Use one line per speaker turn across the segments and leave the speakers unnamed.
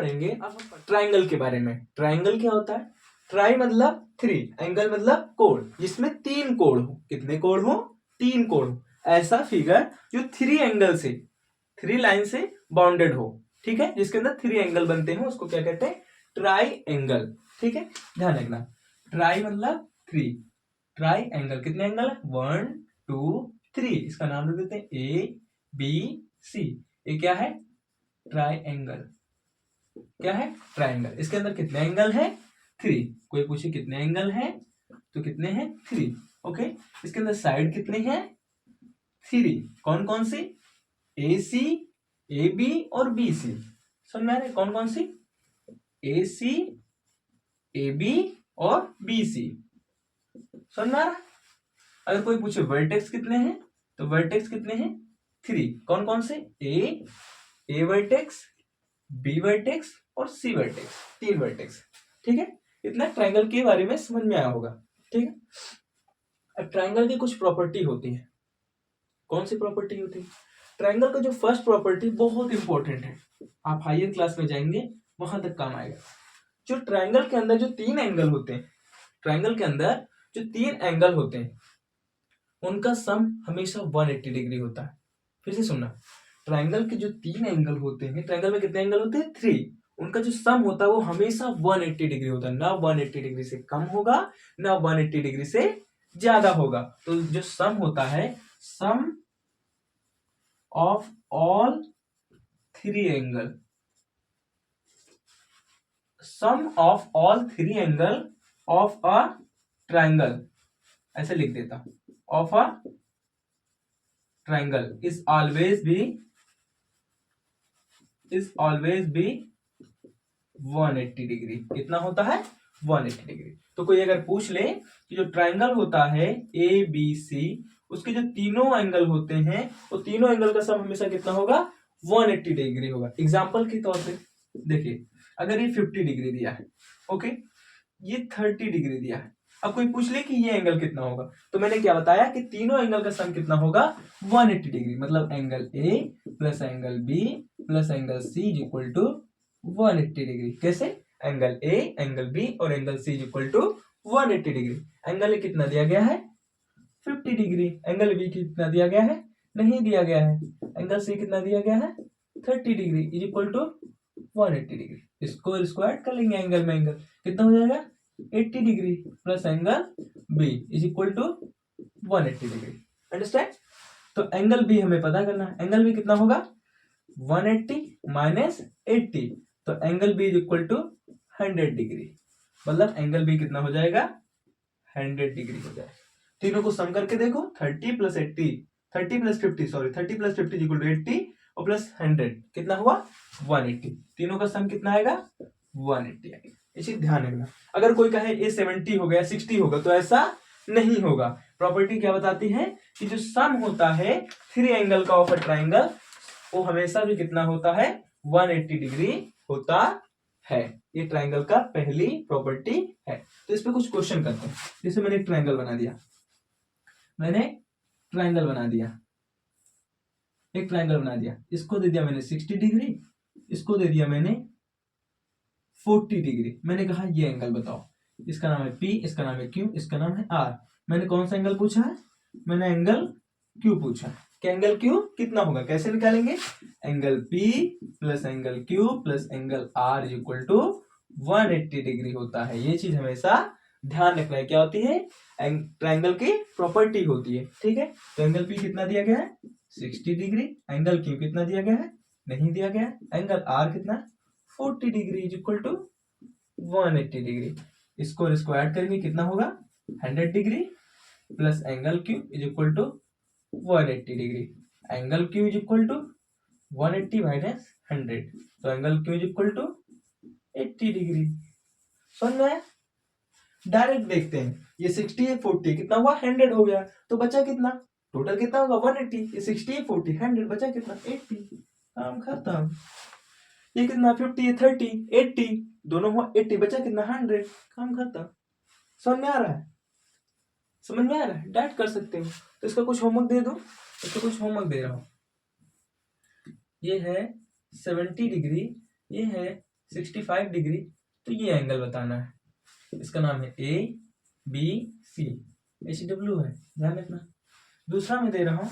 पढ़ेंगे अब ट्राइंगल के बारे में। ट्राइंगल क्या होता है? ट्राई मतलब 3, एंगल मतलब कोण, जिसमें 3 कोण हो। कितने कोण हो? 3 कोण हो। ऐसा फिगर जो 3 एंगल से, 3 लाइन से बाउंडेड हो, ठीक है, जिसके अंदर 3 एंगल बनते हैं, उसको क्या कहते हैं? Try angle. ठीक है, ध्यान रखना, ट्राई मतलब 3, ट्राई एंगल कितने एंगल है? 1 2 3। इसका नाम रख देते हैं ए बी सी। ये क्या है? Try angle. क्या है? ट्राइंगल। इसके अंदर कितने एंगल है? 3। कोई पूछे कितने एंगल है, तो कितने हैं? 3। ओके, इसके अंदर साइड कितने हैं? 3। कौन कौन सी? ए सी, ए बी और बी सी। समझ में आ रहा है? कौन कौन सी? ए सी, ए बी और बी सी। समझ में आ रहा है? अगर कोई पूछे वर्टेक्स कितने हैं, तो वर्टेक्स कितने हैं? 3। कौन कौन से? ए वर्टेक्स, बी वर्टेक्स और सी वर्टेक्स। 3 वर्टेक्स। ठीक है, इतना ट्राइंगल के बारे में समझ में आया होगा। ठीक है, अब ट्राइंगल की कुछ प्रॉपर्टी होती है। कौन सी प्रॉपर्टी होती है? ट्राइंगल का जो फर्स्ट प्रॉपर्टी बहुत इंपॉर्टेंट है, आप हायर क्लास में जाएंगे वहां तक काम आएगा। जो ट्राइंगल के अंदर जो 3 एंगल होते हैं, ट्राइंगल के अंदर जो 3 एंगल होते हैं, उनका सम हमेशा 180 डिग्री होता है। फिर से सुनना, ट्राइंगल के जो 3 एंगल होते हैं, ट्राइंगल में कितने एंगल होते हैं? 3। उनका जो सम होता है वो हमेशा 180 डिग्री होता है। ना 180 डिग्री से कम होगा, ना 180 डिग्री से ज्यादा होगा। तो जो सम होता है, sum of all 3 angle, sum of all 3 angle of a triangle, ऐसे लिख देता हूं, of a triangle is always be 180 degree. कितना होता है? 180 डिग्री। तो कोई अगर पूछ ले कि जो ट्राइंगल होता है ए बी सी, उसके जो तीनों एंगल होते हैं, वो तीनों एंगल का सम हमेशा कितना होगा? 180 डिग्री होगा। एग्जाम्पल के तौर पे देखिए, अगर ये 50 डिग्री दिया है, ओके, ये 30 डिग्री दिया है, अब कोई पूछ ले कि ये एंगल कितना होगा, तो मैंने क्या बताया कि तीनों एंगल का सम कितना होगा? 180 डिग्री। मतलब angle A plus angle B plus angle C is equal to 180 degree. कैसे? एंगल ए, एंगल बी और angle C is equal to 180 degree. Angle A कितना दिया गया है? 50 डिग्री। एंगल बी कितना दिया गया है? नहीं दिया गया है। एंगल सी कितना दिया गया है? 30 degree is equal to 180 degree. इसको स्क्वायर कर लेंगे एंगल में, एंगल कितना हो जाएगा? 80 degree plus angle B is equal to 180 degree. Understand? तो एंगल बी हमें पता करना है। एंगल बी कितना होगा? 180 माइनस 80, तो angle B is equal to 100 degree. मतलब एंगल बी कितना हो जाएगा? 100 डिग्री हो जाएगा। तीनों को सम करके देखो, 30 plus 80, 30 plus 50 sorry 30 plus 50 is equal to 80 और प्लस 100 कितना हुआ? 180। तीनों का सम कितना आएगा? 180 आएगा। इसे ध्यान रखना। अगर कोई कहे ये 70 हो गया, 60 होगा, तो ऐसा नहीं होगा। प्रॉपर्टी क्या बताती है कि जो सम होता है 3 एंगल का ऑफ अ ट्राइंगल, वो हमेशा भी कितना होता है? 180 डिग्री होता है। ये ट्राइंगल का पहली प्रॉपर्टी है। तो इस पे कुछ क्वेश्चन करते हैं। जैसे मैंने एक ट्राइंगल बना दिया, एक ट्राइंगल बना दिया, इसको दे दिया मैंने 60 डिग्री, इसको दे दिया मैंने 40 डिग्री। मैंने कहा ये एंगल बताओ। इसका नाम है P, इसका नाम है Q, इसका नाम है R। मैंने कौन सा एंगल पूछा है? मैंने एंगल Q पूछा है कि एंगल Q कितना होगा। कैसे निकालेंगे? Angle P plus angle Q plus angle R equal to 180 degree होता है। ये चीज हमेशा ध्यान रखना है। क्या होती है? ट्राइंगल की प्रॉपर्टी होती है। ठीक है, तो एंगल P कितना दिया गया है? 60 डिग्री। एंगल Q कितना दिया गया है? नहीं दिया गया है। एंगल R कितना? 40 degree is equal to 180 degree. इसको स्क्वायर करेंगे कितना होगा? 100 degree plus angle Q is equal to 180 degree. Angle Q is equal to 180 minus 100, तो angle Q is equal to 80 degree. समझ में आया? डायरेक्ट देखते हैं, ये 60 है 40 कितना हुआ? 100 हो गया। तो बचा कितना? टोटल कितना होगा? 180। ये 60 है 40 100 बचा कितना? 80। काम खत्म। ये कितना? 50 है 30 80, दोनों हुआ 80, बचा कितना? 100। काम खत्म। समझ में आ रहा है? समझ में आ रहा है? डायरेक्ट कर सकते हो। तो इसका कुछ होमवर्क दे दो। इसका कुछ होमवर्क दे रहा हूं। ये है 70 डिग्री, ये है 65 डिग्री, तो ये एंगल बताना है, इसका नाम है ए बी सी, HW है, ध्यान रखना। दूसरा मैं दे रहा हूं,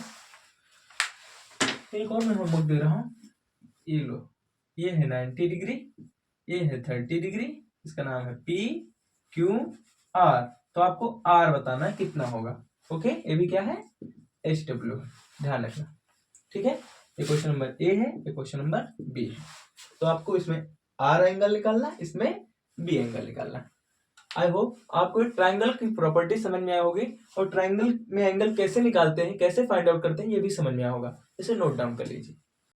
एक और मैं होमवर्क दे रहा हूं, ये लो, ये है 90 डिग्री, ये है 30 डिग्री, इसका नाम है पी क्यू आर, तो आपको आर बताना है कितना होगा। ओके, ये भी क्या है, HW, ध्यान रखना, ठीक है। ये क्वेश्चन नंबर ए है, ये क्वेश्चन नंबर बी है, तो आपको इसमें आर एंगल निकालना, इसमें बी एंगल निकालना। आई होप आपको ट्रायंगल की प्रॉपर्टी समझ में आई होगी, और ट्रायंगल में एंगल कैसे निकालते हैं, कैसे फाइंड आउट करते हैं, ये भी समझ में आया होगा। इसे नोट डाउन कर लीजिए।